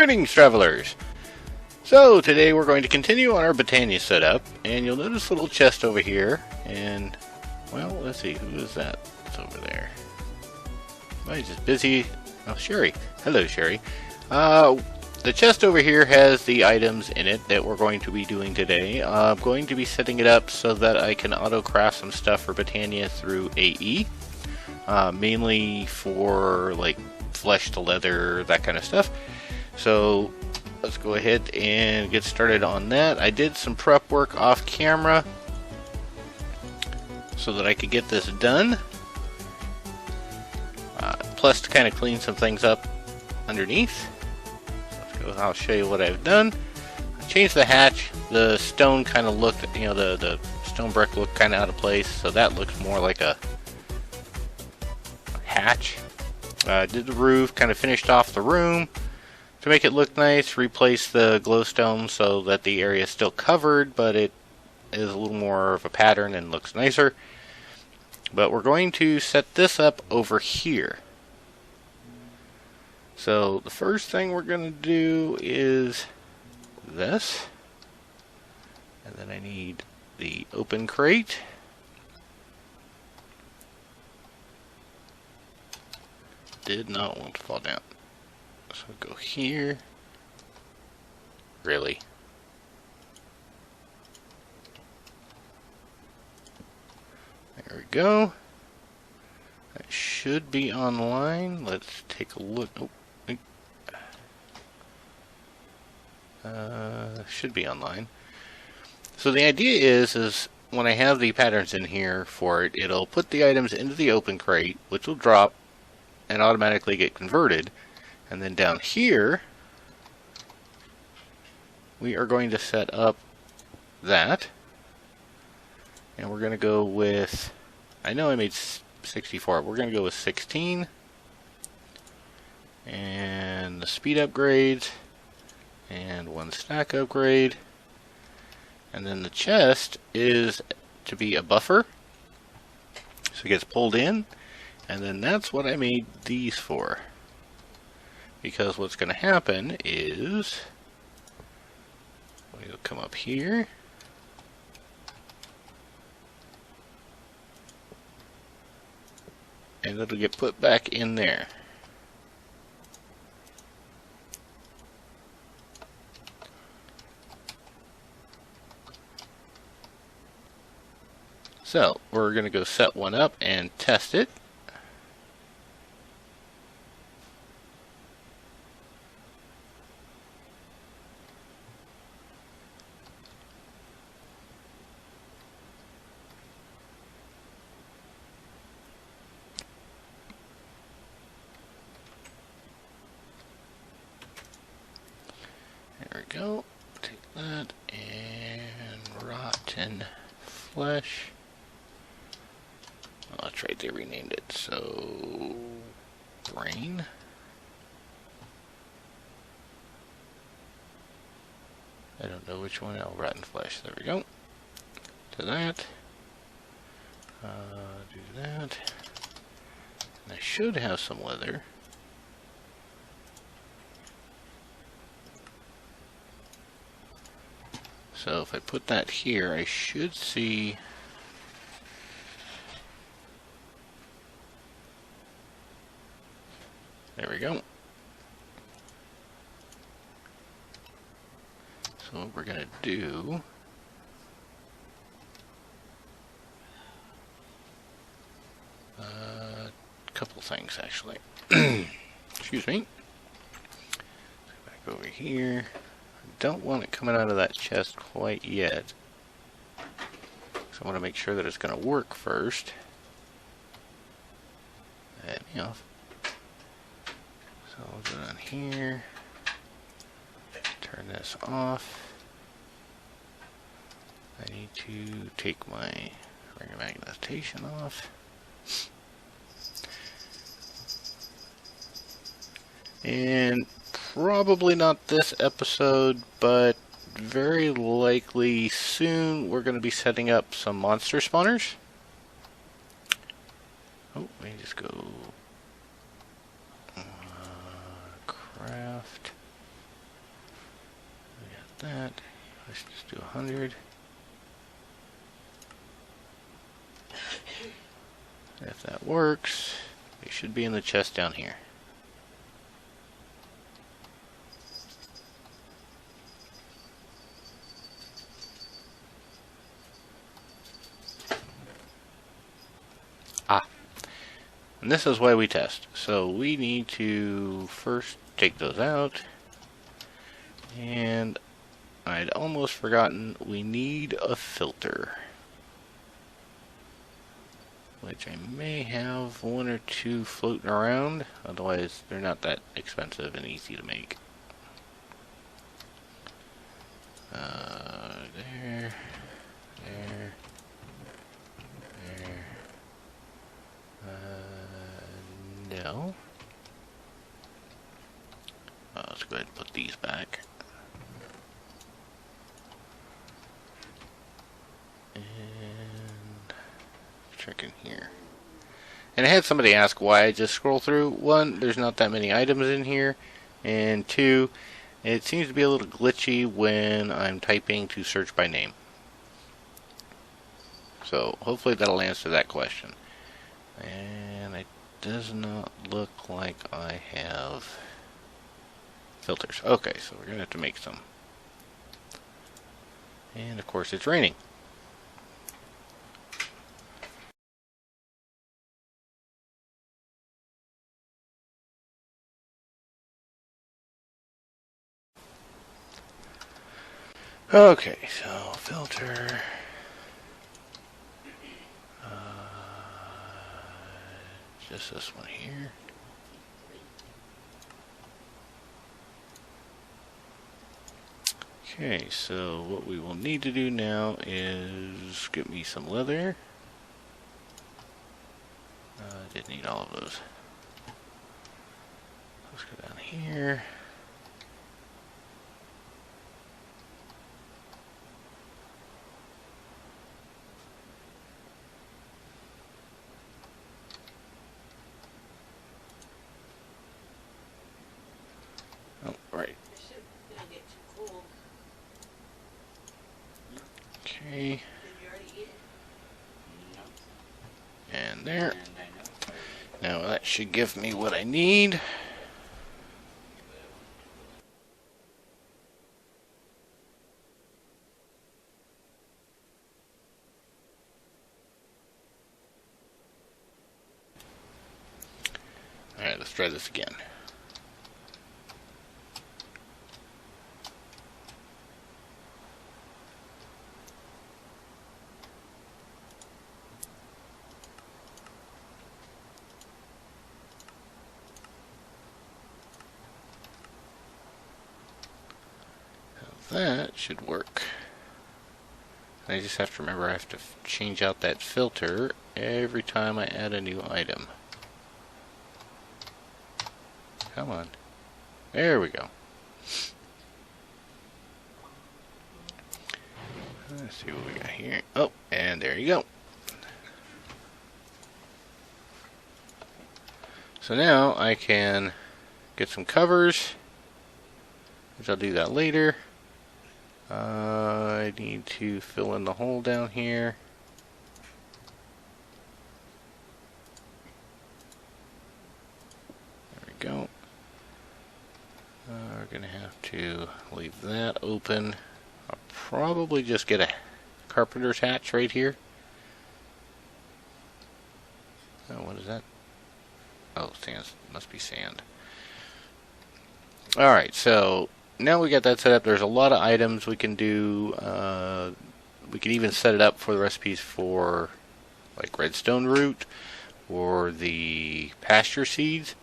Greetings, travelers! So, today we're going to continue on our Botania setup, and you'll notice a little chest over here, and, well, let's see, who is that that's over there? Somebody's just busy. Oh, Sherry. Hello, Sherry. The chest over here has the items in it that we're going to be doing today. I'm going to be setting it up so that I can auto-craft some stuff for Botania through AE, mainly for, like, flesh to leather, that kind of stuff. So let's go ahead and get started on that. I did some prep work off camera so that I could get this done. Plus to kind of clean some things up underneath. So let's go, I'll show you what I've done. I changed the hatch. The stone kind of looked, you know, the stone brick looked kind of out of place, so that looks more like a hatch. Did the roof, kind of finished off the room to make it look nice, replace the glowstone so that the area is still covered, but it is a little more of a pattern and looks nicer. But we're going to set this up over here. So the first thing we're going to do is this. And then I need the open crate. Did not want to fall down. So go here. Really? There we go. That should be online. Let's take a look. Oh, should be online. So the idea is when I have the patterns in here for it, it'll put the items into the open crate, which will drop and automatically get converted. And then down here, we are going to set up that. And we're going to go with, I know I made 64, we're going to go with 16. And the speed upgrades, and one stack upgrade. And then the chest is to be a buffer, so it gets pulled in. And then that's what I made these for. Because what's going to happen is, we'll come up here. And it'll get put back in there. So, we're going to go set one up and test it. There we go. Take that and rotten flesh. Oh, that's right, they renamed it. So, brain. I don't know which one. Oh, rotten flesh. There we go. To that. Do that. And I should have some leather. So if I put that here, I should see there we go. So what we're going to do a couple things actually. Excuse me. Back over here. Don't want it coming out of that chest quite yet. So I want to make sure that it's going to work first. Let me off. So I'll go down here. Turn this off. I need to take my ring of magnetation off. And probably not this episode, but very likely soon we're going to be setting up some monster spawners. Oh, let me just go craft. that. Let's just do 100. If that works, they should be in the chest down here. And this is why we test. So we need to first take those out. And I'd almost forgotten, we need a filter. Which I may have one or two floating around. Otherwise, they're not that expensive and easy to make. There. No. Let's go ahead and put these back. And check in here. And I had somebody ask why I just scroll through. One, there's not that many items in here. And two, it seems to be a little glitchy when I'm typing to search by name. So hopefully that'll answer that question. And it does not look like I have filters. Okay, so we're going to have to make some. And of course it's raining. Okay, so filter. Just this one here. Okay, so what we will need to do now is get me some leather. I did need all of those. Let's go down here. Oh, right. Okay. And there. Now that should give me what I need. Alright, let's try this again. That should work. I just have to remember I have to change out that filter every time I add a new item. Come on. There we go. Let's see what we got here. Oh, and there you go. So now I can get some covers, which I'll do that later. I need to fill in the hole down here. There we go. We're going to have to leave that open. I'll probably just get a carpenter's hatch right here. Oh, what is that? Oh, sand. Must be sand. Alright, so now we got that set up. There's a lot of items we can do. We can even set it up for the recipes for like redstone root or the pasture seeds.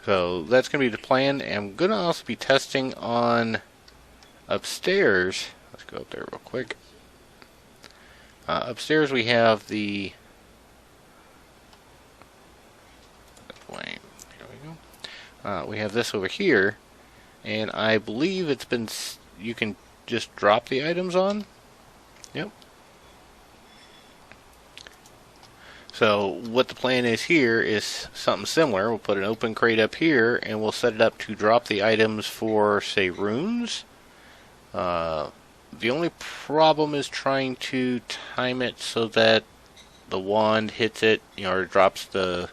So that's going to be the plan. And I'm going to also be testing on upstairs. Let's go up there real quick. Upstairs we have the... Wait, here we go. We have this over here. And I believe it's been... You can just drop the items on. Yep. So what the plan is here is something similar. We'll put an open crate up here and we'll set it up to drop the items for, say, runes. The only problem is trying to time it so that the wand hits it, or drops the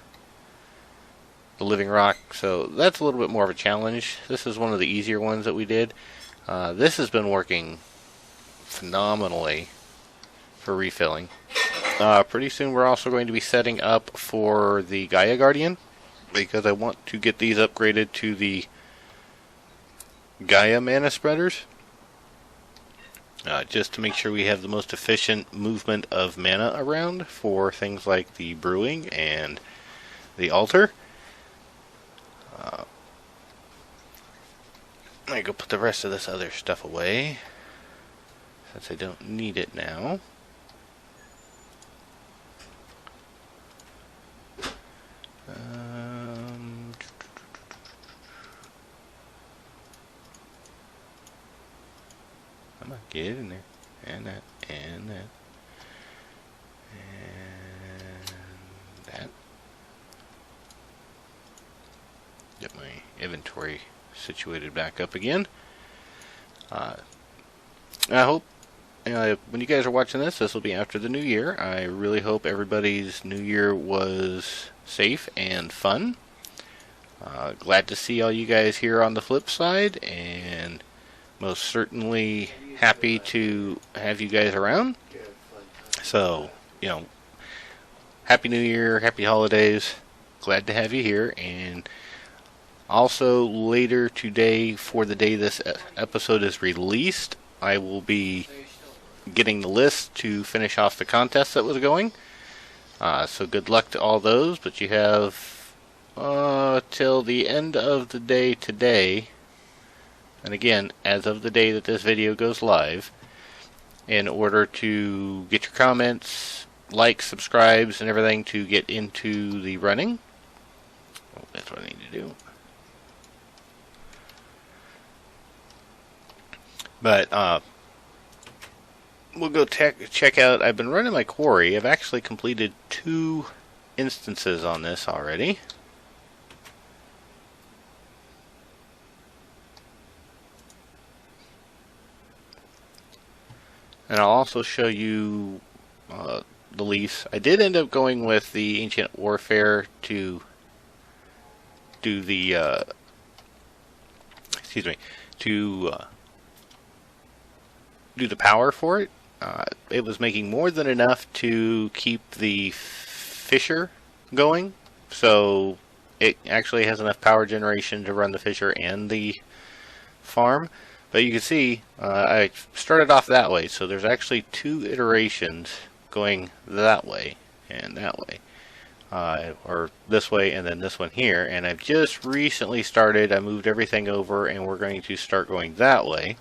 living rock. So that's a little bit more of a challenge. This is one of the easier ones that we did. This has been working phenomenally for refilling. Pretty soon we're also going to be setting up for the Gaia Guardian, because I want to get these upgraded to the Gaia mana spreaders, just to make sure we have the most efficient movement of mana around for things like the brewing and the altar. I go put the rest of this other stuff away, since I don't need it now. Come on, get in there. And that, and that. And that. Get my inventory situated back up again. I hope when you guys are watching this will be after the new year. I really hope everybody's new year was safe and fun. Glad to see all you guys here on the flip side, and most certainly happy to have you guys around. So, Happy New Year, Happy Holidays. Glad to have you here. And also later today, for the day this episode is released, I will be getting the list to finish off the contest that was going. So good luck to all those, but you have till the end of the day today, and again, as of the day that this video goes live, in order to get your comments, likes, subscribes, and everything to get into the running. Oh, that's what I need to do. But we'll go check out. I've been running my quarry. I've actually completed 2 instances on this already. And I'll also show you the lease. I did end up going with the Ancient Warfare to do the do the power for it. It was making more than enough to keep the fisher going, so it actually has enough power generation to run the fisher and the farm. But you can see I started off that way, so there's actually 2 iterations going that way and that way, or this way and then this one here. And I've just recently started, I moved everything over, and we're going to start going that way.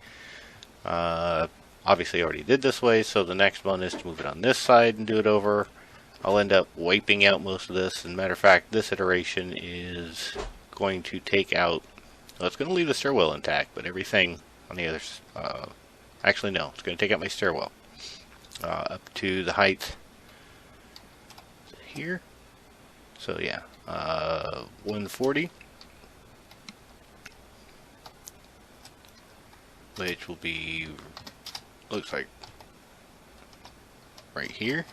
Obviously I already did this way, so the next one is to move it on this side and do it over. I'll end up wiping out most of this, and matter of fact, this iteration is going to take out, well, it's going to leave the stairwell intact, but everything on the others, actually no, it's going to take out my stairwell up to the height here. So yeah, 140, which will be, looks like right here.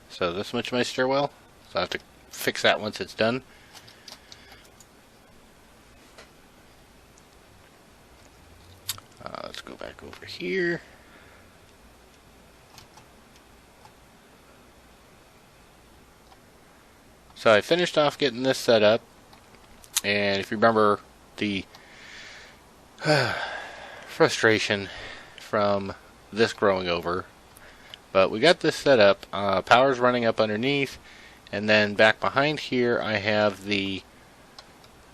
So this much of my stairwell, so I have to fix that once it's done. Let's go back over here. So I finished off getting this set up, and if you remember the frustration from this growing over, but we got this set up. Power's running up underneath, and then back behind here I have the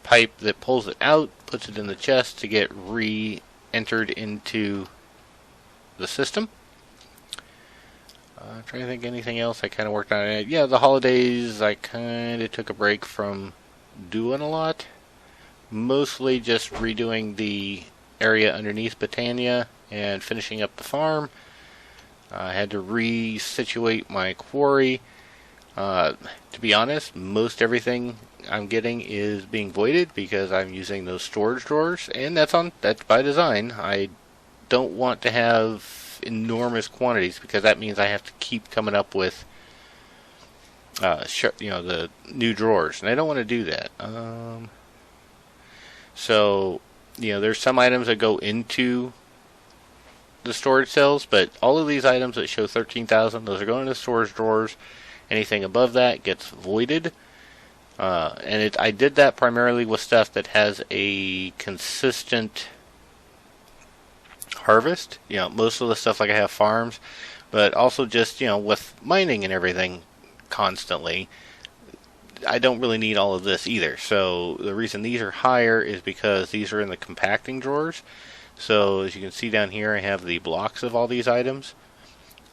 pipe that pulls it out, puts it in the chest to get re-entered into the system. I'm trying to think anything else I kind of worked on it. Yeah, the holidays I kind of took a break from doing a lot. Mostly just redoing the area underneath Botania and finishing up the farm. I had to re-situate my quarry. To be honest, most everything I'm getting is being voided because I'm using those storage drawers, and that's by design. I don't want to have enormous quantities, because that means I have to keep coming up with the new drawers, and I don't want to do that. So there's some items that go into the storage cells, but all of these items that show 13,000, those are going into storage drawers. Anything above that gets voided. I did that primarily with stuff that has a consistent harvest. Most of the stuff, like I have farms, but also just, with mining and everything constantly, I don't really need all of this either. So the reason these are higher is because these are in the compacting drawers. So as you can see down here, I have the blocks of all these items.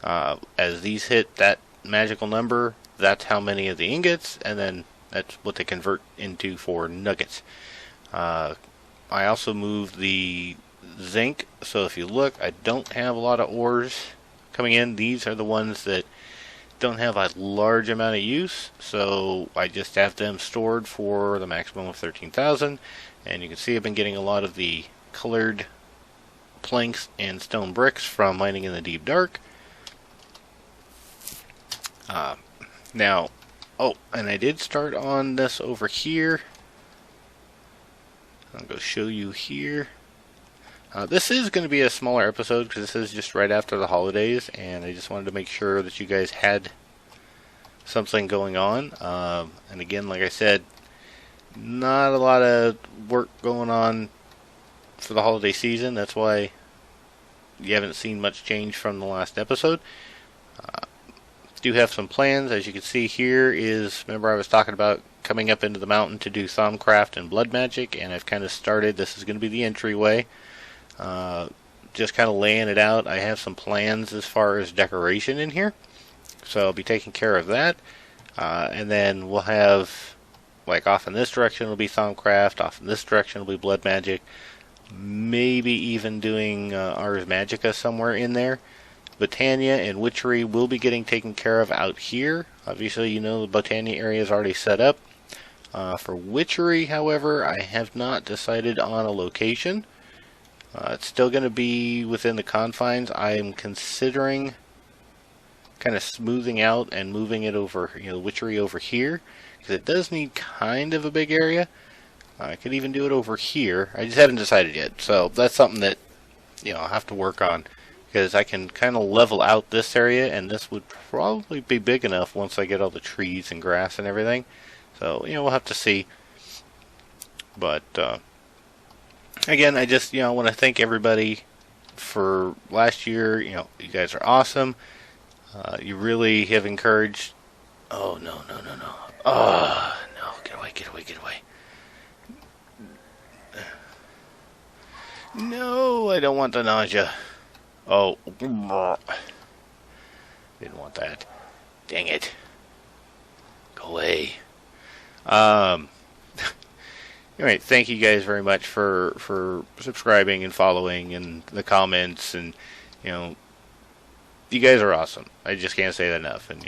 As these hit that magical number, that's how many of the ingots, and then that's what they convert into for nuggets. I also moved the zinc, so if you look, I don't have a lot of ores coming in. These are the ones that don't have a large amount of use, so I just have them stored for the maximum of 13,000. And you can see I've been getting a lot of the colored planks and stone bricks from mining in the deep dark. And I did start on this over here. I'll go show you here. This is going to be a smaller episode because this is just right after the holidays, and I just wanted to make sure that you guys had something going on. And again, like I said, not a lot of work going on for the holiday season. That's why you haven't seen much change from the last episode. Do have some plans. As you can see here is, remember I was talking about coming up into the mountain to do Thaumcraft and blood magic, and I've kind of started. This is going to be the entryway. Just kind of laying it out. I have some plans as far as decoration in here, so I'll be taking care of that. And then we'll have, like, off in this direction it'll be Thaumcraft, off in this direction it'll be blood magic, maybe even doing Ars Magica somewhere in there. Botania and Witchery will be getting taken care of out here. Obviously, the Botania area is already set up. For Witchery, however, I have not decided on a location. It's still going to be within the confines. I am considering kind of smoothing out and moving it over, Witchery over here, because it does need kind of a big area. I could even do it over here. I just haven't decided yet, so that's something that I'll have to work on, because I can kind of level out this area, and this would probably be big enough once I get all the trees and grass and everything. So we'll have to see. But again, I just want to thank everybody for last year. You guys are awesome. You really have encouraged. Oh no! Oh no! Get away! No, I don't want the nausea. Oh, didn't want that. Dang it! Go away. Anyway, thank you guys very much for subscribing and following and the comments, and you guys are awesome. I just can't say that enough. And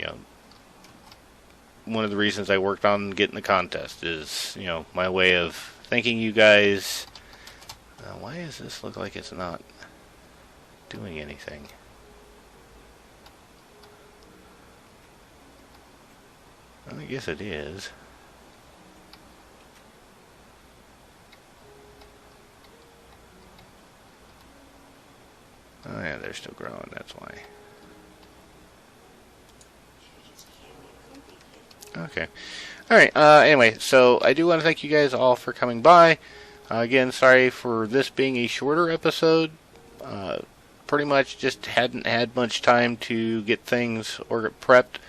one of the reasons I worked on getting the contest is my way of thanking you guys. Why does this look like it's not doing anything? I guess it is. Oh yeah, they're still growing, that's why. Okay. Alright, anyway, so I do want to thank you guys all for coming by. Again, sorry for this being a shorter episode. Pretty much just hadn't had much time to get things or get prepped.